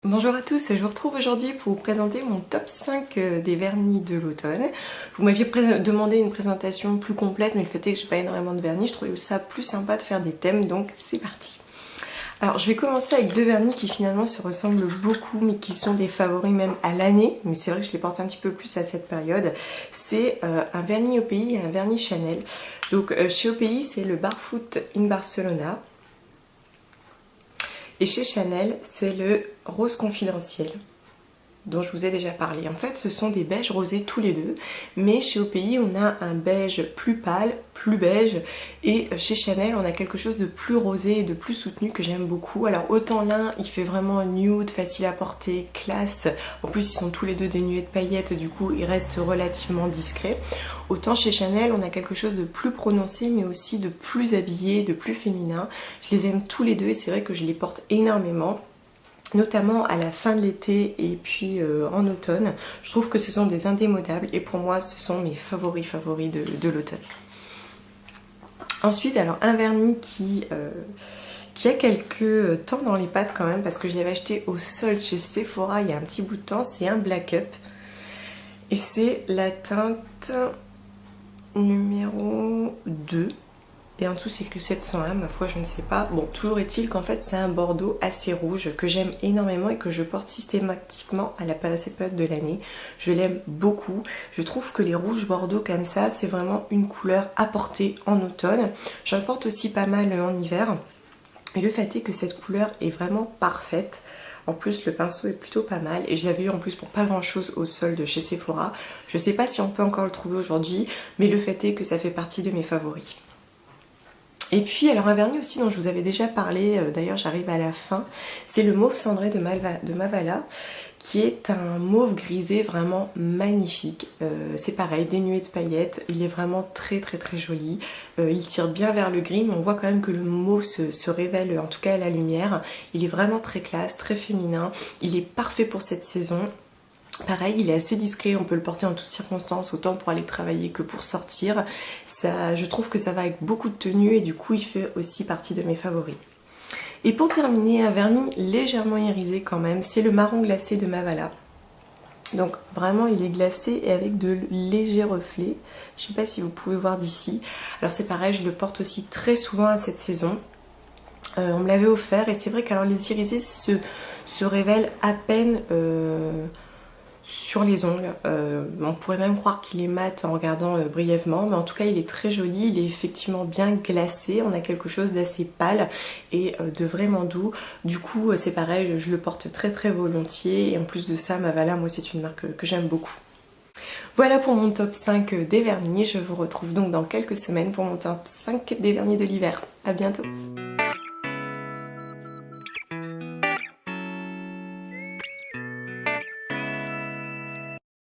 Bonjour à tous, je vous retrouve aujourd'hui pour vous présenter mon top 5 des vernis de l'automne. Vous m'aviez demandé une présentation plus complète, mais le fait est que j'ai pas énormément de vernis, je trouvais ça plus sympa de faire des thèmes, donc c'est parti. Alors je vais commencer avec deux vernis qui finalement se ressemblent beaucoup, mais qui sont des favoris même à l'année, mais c'est vrai que je les porte un petit peu plus à cette période. C'est un vernis OPI et un vernis Chanel. Donc chez OPI c'est le Barefoot in Barcelona. Et chez Chanel, c'est le Rose Confidentiel, dont je vous ai déjà parlé. En fait, ce sont des beiges rosés tous les deux, mais chez OPI, on a un beige plus pâle, plus beige, et chez Chanel, on a quelque chose de plus rosé et de plus soutenu que j'aime beaucoup. Alors autant l'un, il fait vraiment nude, facile à porter, classe, en plus ils sont tous les deux dénués de paillettes, du coup ils restent relativement discrets. Autant chez Chanel, on a quelque chose de plus prononcé, mais aussi de plus habillé, de plus féminin. Je les aime tous les deux et c'est vrai que je les porte énormément, notamment à la fin de l'été et puis en automne. Je trouve que ce sont des indémodables et pour moi ce sont mes favoris de l'automne. Ensuite, alors un vernis qui a quelques temps dans les pattes quand même, parce que je l'avais acheté au solde chez Sephora il y a un petit bout de temps, c'est un Black Up et c'est la teinte numéro 2. Et en dessous c'est écrit 701, ma foi je ne sais pas. Bon, toujours est-il qu'en fait c'est un bordeaux assez rouge que j'aime énormément et que je porte systématiquement à cette période de l'année. Je l'aime beaucoup. Je trouve que les rouges bordeaux comme ça, c'est vraiment une couleur à porter en automne. J'en porte aussi pas mal en hiver. Et le fait est que cette couleur est vraiment parfaite. En plus le pinceau est plutôt pas mal et je l'avais eu en plus pour pas grand chose au solde chez Sephora. Je sais pas si on peut encore le trouver aujourd'hui, mais le fait est que ça fait partie de mes favoris. Et puis alors un vernis aussi dont je vous avais déjà parlé, d'ailleurs j'arrive à la fin, c'est le mauve cendré de Mavala, qui est un mauve grisé vraiment magnifique. C'est pareil, dénué de paillettes, il est vraiment très joli. Il tire bien vers le gris, mais on voit quand même que le mauve se révèle, en tout cas à la lumière. Il est vraiment très classe, très féminin, il est parfait pour cette saison. Pareil, il est assez discret, on peut le porter en toutes circonstances, autant pour aller travailler que pour sortir. Je trouve que ça va avec beaucoup de tenues et du coup il fait aussi partie de mes favoris. Et pour terminer, un vernis légèrement irisé quand même, c'est le marron glacé de Mavala. Donc vraiment il est glacé et avec de légers reflets. Je ne sais pas si vous pouvez voir d'ici. Alors c'est pareil, je le porte aussi très souvent à cette saison. On me l'avait offert et c'est vrai qu'alors les irisés se révèlent à peine sur les ongles. On pourrait même croire qu'il est mat en regardant brièvement, mais en tout cas il est très joli, il est effectivement bien glacé, on a quelque chose d'assez pâle et de vraiment doux. Du coup c'est pareil, je le porte très volontiers et en plus de ça Mavala, moi c'est une marque que j'aime beaucoup. Voilà pour mon top 5 des vernis, je vous retrouve donc dans quelques semaines pour mon top 5 des vernis de l'hiver. À bientôt.